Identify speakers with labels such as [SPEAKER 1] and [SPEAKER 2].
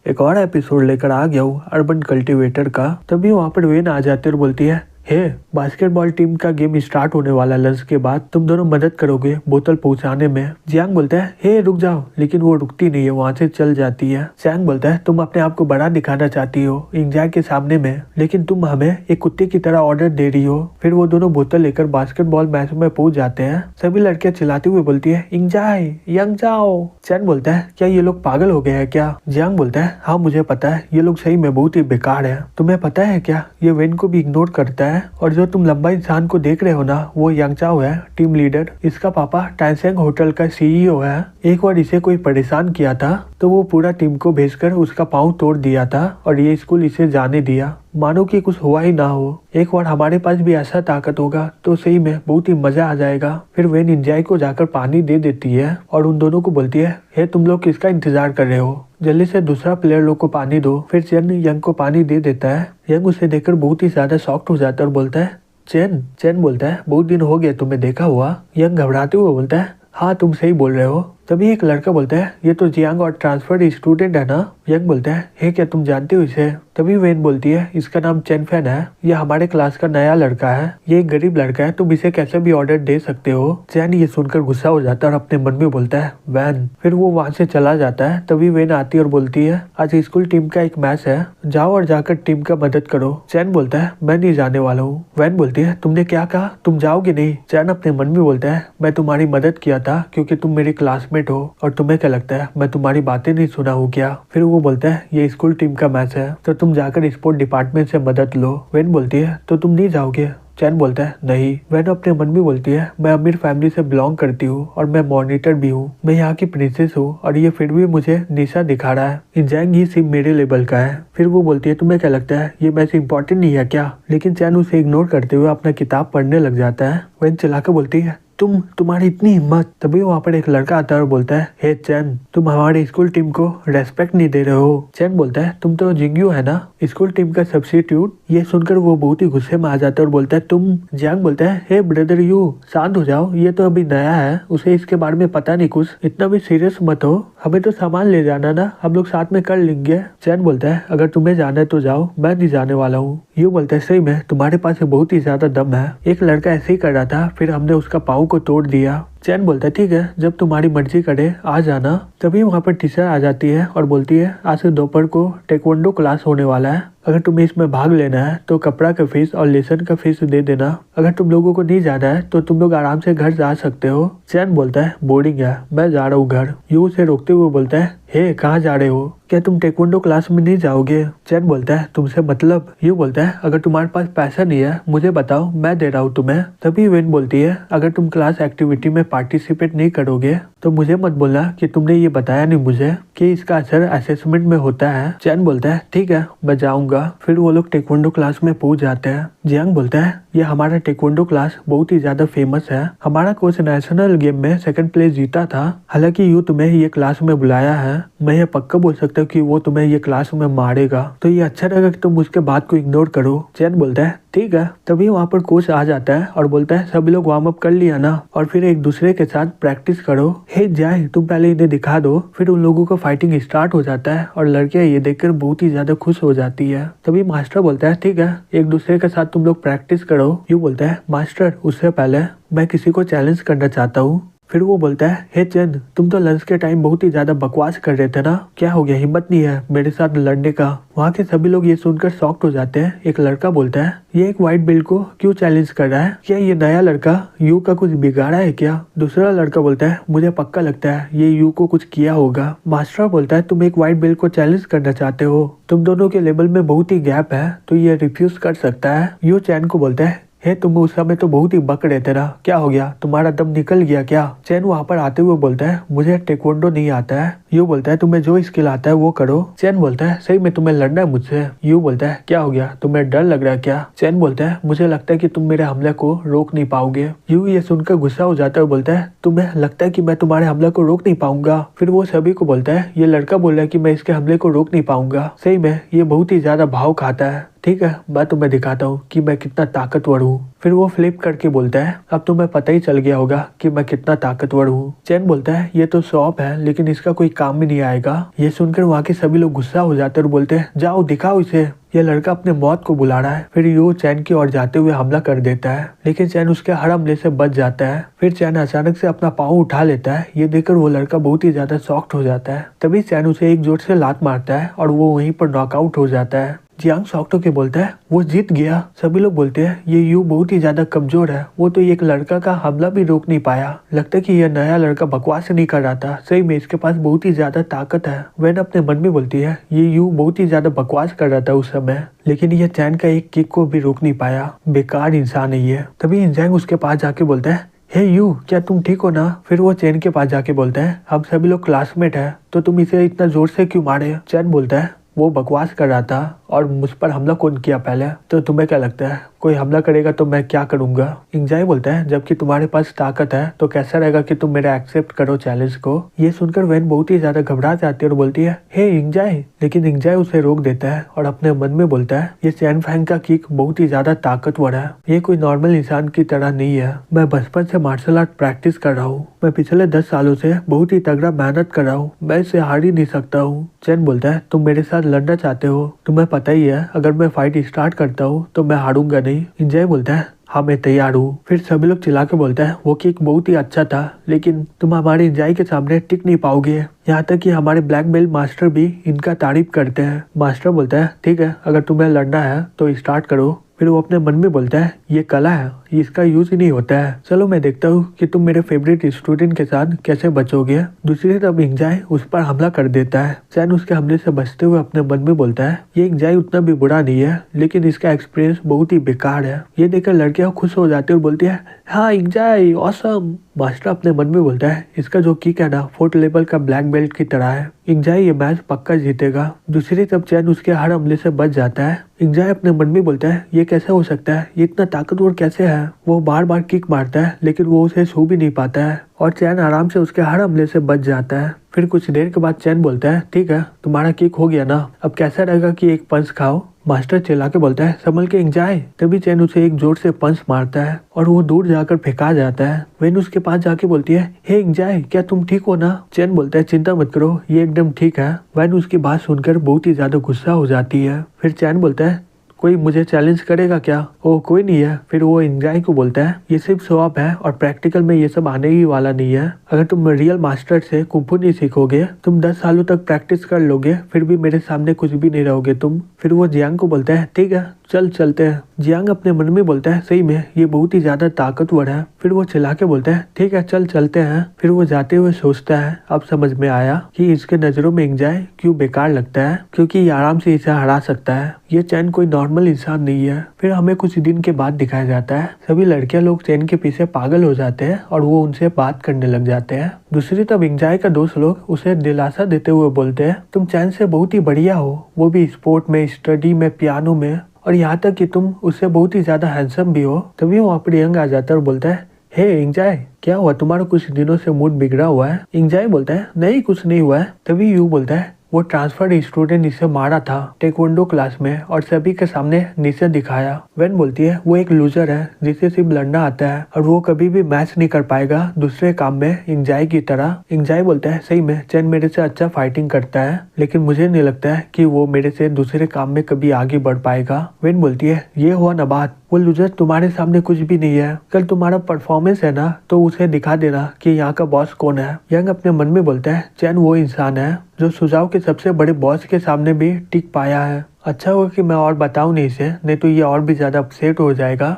[SPEAKER 1] एक और एपिसोड लेकर आ गया हूँ अर्बन कल्टीवेटर का। तभी वहाँ पर वेन आ जाती है और बोलती है, हे बास्केटबॉल टीम का गेम स्टार्ट होने वाला, लंच के बाद तुम दोनों मदद करोगे बोतल पहुंचाने में। जियांग बोलता है, हे रुक जाओ, लेकिन वो रुकती नहीं है, वहाँ से चल जाती है। चैंग बोलता है, तुम अपने आप को बड़ा दिखाना चाहती हो इंजाय के सामने में, लेकिन तुम हमें एक कुत्ते की तरह ऑर्डर दे रही हो। फिर वो दोनों बोतल लेकर बास्केटबॉल मैच में पहुंच जाते हैं। सभी लड़कियां चिल्लाती हुई बोलती है, इंजाय यंग जाओ। चैन बोलता है, क्या ये लोग पागल हो गए हैं क्या? जियांग बोलता है, हाँ मुझे पता है, ये लोग सही में बहुत ही बेकार है। तुम्हें पता है क्या, ये वेन को भी इग्नोर करता है। और जो तुम लंबा इंसान को देख रहे हो ना, वो यांग चाओ है, टीम लीडर। इसका पापा टैनसेंग होटल का सीईओ है। एक बार इसे कोई परेशान किया था तो वो पूरा टीम को भेजकर उसका पाँव तोड़ दिया था और ये स्कूल इसे जाने दिया, मानो कि कुछ हुआ ही ना हो। एक बार हमारे पास भी ऐसा ताकत होगा तो सही में बहुत ही मजा आ जाएगा। फिर वेन इंजाय को जाकर पानी दे देती है और उन दोनों को बोलती है, हे तुम लोग किसका इंतजार कर रहे हो, जल्दी से दूसरा प्लेयर लोग को पानी दो। फिर चैन यंग को पानी दे देता है। यंग उसे देखकर बहुत ही ज्यादा शॉक्ड हो जाता है और बोलता है, चैन बोलता है, बहुत दिन हो गए तुम्हें देखा हुआ। यंग घबराते हुए बोलता है, हाँ तुम सही बोल रहे हो। तभी एक लड़का बोलता है, ये तो जियांग और ट्रांसफर्ड स्टूडेंट है ना। यंग बोलता है, हे क्या तुम जानते हो इसे? तभी वेन बोलती है, इसका नाम चेन फैन है, ये हमारे क्लास का नया लड़का है, ये एक गरीब लड़का है, तुम इसे कैसे भी ऑर्डर दे सकते हो। चैन ये सुनकर गुस्सा हो जाता है और अपने मन में बोलता है, वैन। फिर वो वहाँ से चला जाता है। तभी वेन आती है और बोलती है, आज स्कूल टीम का एक मैच है, जाओ और जाकर टीम का मदद करो। चैन बोलता है, मैं नहीं जाने वाला हूँ। वैन बोलती है, तुमने क्या कहा, तुम जाओगे नहीं? चैन अपने मन में बोलता है, मैं तुम्हारी मदद किया था क्योंकि तुम मेरी क्लासमेट हो, और तुम्हें क्या लगता है मैं तुम्हारी बातें नहीं सुना हूँ क्या? फिर वो बोलता है, ये स्कूल टीम का मैच है तो तुम जाकर स्पोर्ट डिपार्टमेंट से मदद लो। वेन बोलती है, तो तुम नहीं जाओगे? चैन बोलता है, नहीं। वेन अपने मन में बोलती है, मैं अमीर फैमिली से बिलोंग करती हूँ और मैं मॉनिटर भी हूँ, मैं यहाँ की प्रिंसेस हूँ और ये फिर भी मुझे निशा दिखा रहा है। इंजांग ही सिर्फ मेरे लेवल का है। फिर वो बोलती है, तुम्हें क्या लगता है ये मैच इंपॉर्टेंट नहीं है क्या? लेकिन चैन उसे इग्नोर करते हुए अपना किताब पढ़ने लग जाता है। वेन चिल्लाकर बोलती है, तुम्हारी इतनी हिम्मत। तभी वहाँ पर एक लड़का आता है और बोलता है, हे चैन, तुम हमारे स्कूल टीम को रेस्पेक्ट नहीं दे रहे हो। चैन बोलता है, तुम तो जिंग्यू है ना, स्कूल टीम का सब्स्टिट्यूट। ये सुनकर वो बहुत ही गुस्से में आ जाता है और बोलता है, तुम। जियांग बोलता है, हे ब्रदर यू, शांत हो जाओ, ये तो अभी नया है, उसे इसके बारे में पता नहीं कुछ, इतना भी सीरियस मत हो, हमें तो सामान ले जाना ना, हम लोग साथ में कर लेंगे। चैन बोलता है, अगर तुम्हें जाना है तो जाओ, मैं नहीं जाने वाला हूँ। यू बोलता है, सही में तुम्हारे पास बहुत ही ज्यादा दम है, एक लड़का ऐसे ही कर रहा था, फिर हमने उसका पाँव को तोड़ दिया। चैन बोलता है, ठीक है, जब तुम्हारी मर्जी करे आ जाना। तभी वहाँ पर टीचर आ जाती है और बोलती है, आज से दोपहर को टेक्वांडो क्लास होने वाला है, अगर तुम्हें इसमें भाग लेना है तो कपड़ा का फीस और लेसन का फीस दे देना, अगर तुम लोगों को नहीं जाना है तो तुम लोग आराम से घर जा सकते हो। चैन बोलता है, बोर्डिंग है, मैं जा रहा हूँ घर। यू उसे रोकते हुए बोलता है, हे कहाँ जा रहे हो, क्या तुम टेक्वांडो क्लास में नहीं जाओगे? चैन बोलता है, तुमसे मतलब? यू बोलता है, अगर तुम्हारे पास पैसा नहीं है मुझे बताओ, मैं दे रहा हूँ तुम्हें। तभी वेन बोलती है, अगर तुम क्लास एक्टिविटी में पार्टिसिपेट नहीं करोगे तो मुझे मत बोलना कि तुमने ये बताया नहीं मुझे कि इसका असर असेसमेंट में होता है। चैन बोलता है, ठीक है मैं जाऊंगा। फिर वो लोग टेक्वांडो क्लास में पहुंच जाते हैं। जियांग बोलता है, ये हमारा टेक्वांडो क्लास बहुत ही ज्यादा फेमस है, हमारा कोच नेशनल गेम में 2nd प्लेस जीता था, हालांकि यू तुम्हें ये क्लास में बुलाया है, मैं ये पक्का बोल सकता हूँ कि वो तुम्हें ये क्लास में मारेगा, तो ये अच्छा रहेगा कि तुम उसके बात को इग्नोर करो। चैन बोलता है, ठीक है। तभी वहाँ पर कोच आ जाता है और बोलता है, सभी लोग वार्म अप कर लिया ना, और फिर एक दूसरे के साथ प्रैक्टिस करो। हे जाए, तुम पहले इन्हें दिखा दो। फिर उन लोगों को फाइटिंग स्टार्ट हो जाता है और लड़कियां ये देखकर बहुत ही ज्यादा खुश हो जाती है। तभी मास्टर बोलता है, ठीक है, एक दूसरे के साथ तुम लोग प्रैक्टिस करो। यू बोलता है, मास्टर उससे पहले मैं किसी को चैलेंज करना चाहता हूँ। फिर वो बोलता है, हे चैन, तुम तो लंच के टाइम बहुत ही ज्यादा बकवास कर रहे थे ना, क्या हो गया, हिम्मत नहीं है मेरे साथ लड़ने का? वहाँ के सभी लोग ये सुनकर शॉक्ड हो जाते हैं। एक लड़का बोलता है, ये एक व्हाइट बेल्ट को क्यों चैलेंज कर रहा है, क्या ये नया लड़का यू का कुछ बिगाड़ा है क्या? दूसरा लड़का बोलता है, मुझे पक्का लगता है ये यू को कुछ किया होगा। मास्टर बोलता है, तुम एक व्हाइट बेल्ट को चैलेंज करना चाहते हो, तुम दोनों के लेवल में बहुत ही गैप है, तो ये रिफ्यूज कर सकता है। यू चैन को बोलता है, हे तुम उस समय तो बहुत ही बक रहे थे ना, क्या हो गया, तुम्हारा दम निकल गया क्या? चैन वहाँ पर आते हुए बोलता है, मुझे टेक्वांडो नहीं आता है। यू बोलता है, तुम्हें जो स्किल आता है वो करो। चैन बोलता है, सही में तुम्हें लड़ना है मुझसे? यू बोलता है, क्या हो गया, तुम्हें डर लग रहा है क्या? चैन बोलता है, मुझे लगता है कि तुम मेरे हमले को रोक नहीं पाओगे। यू ये सुनकर गुस्सा हो जाता है और बोलता है, तुम्हें लगता है कि मैं तुम्हारे हमले को रोक नहीं पाऊंगा? फिर वो सभी को बोलता है, ये लड़का बोल रहा है कि मैं इसके हमले को रोक नहीं पाऊंगा, सही में ये बहुत ही ज्यादा भाव खाता है। ठीक है, मैं तुम्हें दिखाता हूँ कि मैं कितना ताकतवर हूँ। फिर वो फ्लिप करके बोलता है, अब तुम्हें पता ही चल गया होगा कि मैं कितना ताकतवर हूँ। चैन बोलता है, ये तो शॉप है लेकिन इसका कोई काम भी नहीं आएगा। ये सुनकर वहाँ के सभी लोग गुस्सा हो जाते हैं और बोलते हैं, जाओ दिखाओ इसे, ये लड़का अपने मौत को बुला रहा है। फिर यो चैन की ओर जाते हुए हमला कर देता है, लेकिन चैन उसके हर हमले से बच जाता है। फिर चैन अचानक से अपना पाँव उठा लेता है। ये देखकर वो लड़का बहुत ही ज्यादा शॉक्ड हो जाता है। तभी चैन उसे एक जोर से लात मारता है और वो वहीं पर नॉकआउट हो जाता है। जियांग शॉक्ड होकर बोलता है, वो जीत गया। सभी लोग बोलते हैं, ये यू बहुत ही ज्यादा कमजोर है, वो तो एक लड़का का हमला भी रोक नहीं पाया। लगता है कि यह नया लड़का बकवास नहीं कर रहा था, सही में इसके पास बहुत ही ज्यादा ताकत है। वैन अपने मन में बोलती है, ये यू बहुत ही ज्यादा बकवास कर रहा था उस समय, लेकिन यह चैन का एक किक को भी रोक नहीं पाया। बेकार इंसान है ये। तभी इंजैंग उसके पास जाके बोलता है, हे यू, क्या तुम ठीक हो ना? फिर वो चैन के पास जाके बोलता है, हम सभी लोग क्लासमेट है, तो तुम इसे इतना जोर से क्यों मारे? चैन बोलता है, वो बकवास कर रहा था और मुझ पर हमला कौन किया पहले? तो तुम्हें क्या लगता है कोई हमला करेगा तो मैं क्या करूंगा? इंजाई बोलता है, जबकि तुम्हारे पास ताकत है तो कैसा रहेगा कि तुम मेरा एक्सेप्ट करो चैलेंज को। ये सुनकर वैन बहुत ही ज्यादा घबरा जाती है और बोलती है, हे इंजाई। लेकिन इंजाई उसे रोक देता है और अपने मन में बोलता है, ये चैन फैंग का किक बहुत ही ज्यादा ताकतवर है, ये कोई नॉर्मल इंसान की तरह नहीं है। मैं बचपन से मार्शल आर्ट प्रैक्टिस कर रहा हूँ, मैं पिछले 10 सालों से बहुत ही तगड़ा मेहनत कर रहा हूँ, मैं इसे हार ही नहीं सकता हूँ। चैन बोलता है, तुम मेरे साथ लड़ना चाहते हो? तुम्हें पता ही है अगर मैं फाइट स्टार्ट करता हूँ तो मैं हारूंगा नहीं। इंजॉय बोलता है, हाँ मैं तैयार हूँ। फिर सभी लोग चिल्ला के बोलता है, वो किक बहुत ही अच्छा था, लेकिन तुम हमारे इंजॉय के सामने टिक नहीं पाओगे। यहाँ तक कि हमारे ब्लैक बेल्ट मास्टर भी इनका तारीफ करते हैं। मास्टर बोलता है, ठीक है, अगर तुम्हें लड़ना है तो स्टार्ट करो। फिर वो अपने मन में बोलता है, ये कला है, इसका यूज ही नहीं होता है, चलो मैं देखता हूँ कि तुम मेरे फेवरेट स्टूडेंट के साथ कैसे बचोगे। दूसरी तरफ इंजाई उस पर हमला कर देता है। चैन उसके हमले से बचते हुए अपने मन में बोलता है, ये इंजाई उतना भी बुरा नहीं है, लेकिन इसका एक्सपीरियंस बहुत ही बेकार है। ये देखकर लड़कियां खुश हो जाती है और बोलती है, हाँ इंजाई ऑसम। मास्टर अपने मन में बोलता है, इसका जो किक है ना 4th लेवल का ब्लैक बेल्ट की तरह है, इंजाई ये मैच पक्का जीतेगा। दूसरी तरफ चैन उसके हर हमले से बच जाता है। इंजाई अपने मन में बोलता है, ये कैसे हो सकता है, ये इतना ताकतवर कैसे है? वो बार बार किक मारता है लेकिन वो उसे छू भी नहीं पाता है और चैन आराम से उसके हर हमले से बच जाता है। फिर कुछ देर के बाद चैन बोलता है, ठीक है, तुम्हारा किक हो गया ना, अब कैसा रहेगा कि एक पंच खाओ? मास्टर चिल्ला के बोलता है, संभल के इंजाई। तभी चैन उसे एक जोर से पंच मारता है और वो दूर जाकर फेंका जाता है। वेन उसके पास जाके बोलती है, हे इंजाई, क्या तुम ठीक हो ना? चैन बोलता है, चिंता मत करो, ये एकदम ठीक है। वैन उसकी बात सुनकर बहुत ही ज्यादा गुस्सा हो जाती है। फिर चैन बोलता है, कोई मुझे चैलेंज करेगा क्या? ओ कोई नहीं है। फिर वो इंजाई को बोलता है, ये सिर्फ शो ऑफ है और प्रैक्टिकल में ये सब आने ही वाला नहीं है। अगर तुम रियल मास्टर से कुंफू नहीं सीखोगे, तुम 10 सालों तक प्रैक्टिस कर लोगे, फिर भी मेरे सामने कुछ भी नहीं रहोगे तुम। फिर वो जियांग को बोलता है, ठीक है, चल चलते हैं। जियांग अपने मन में बोलता है, सही में ये बहुत ही ज्यादा ताकतवर है। फिर वो चिल्ला के बोलता है, ठीक है, चल चलते हैं। फिर वो जाते हुए सोचता है, अब समझ में आया कि इसके नजरों में इंजाई क्यों बेकार लगता है, क्योंकि ये आराम से इसे हरा सकता है। ये चैन कोई नॉर्मल इंसान नहीं है। फिर हमें कुछ दिन के बाद दिखाया जाता है, सभी लड़कियां लोग चैन के पीछे पागल हो जाते हैं और वो उनसे बात करने लग जाते हैं। दूसरी तरफ इंजाई का दोस्त लोग उसे दिलासा देते हुए बोलते हैं, तुम चैन से बहुत ही बढ़िया हो, वो भी स्पोर्ट में, स्टडी में, पियानो में, और यहाँ तक कि तुम उससे बहुत ही ज्यादा हैंडसम भी हो। तभी वहाँ पर यंग आ जाता है और बोलता है, हे इंजाई, क्या हुआ, तुम्हारा कुछ दिनों से मूड बिगड़ा हुआ है? इंजाई बोलता है, नहीं कुछ नहीं हुआ है। तभी यू बोलता है, वो ट्रांसफर्ड स्टूडेंट इसे मारा था टेक्वांडो क्लास में और सभी के सामने नीचे दिखाया। वेन बोलती है, वो एक लूजर है जिसे सिर्फ लड़ना आता है और वो कभी भी मैच नहीं कर पाएगा दूसरे काम में इंजाई की तरह। इंजाई बोलता है, सही में चैन मेरे से अच्छा फाइटिंग करता है, लेकिन मुझे नहीं लगता है कि वो मेरे से दूसरे काम में कभी आगे बढ़ पाएगा। वेन बोलती है, ये हुआ ना बात, वो लूजर तुम्हारे सामने कुछ भी नहीं है। कल तुम्हारा परफॉर्मेंस है ना, तो उसे दिखा देना कि यहाँ का बॉस कौन है। यंग अपने मन में बोलता है, चैन वो इंसान है जो सुजाव के सबसे बड़े बॉस के सामने भी टिक पाया है। अच्छा होगा कि मैं और बताऊं नहीं इसे, नहीं तो ये और भी ज्यादा अपसेट हो जाएगा।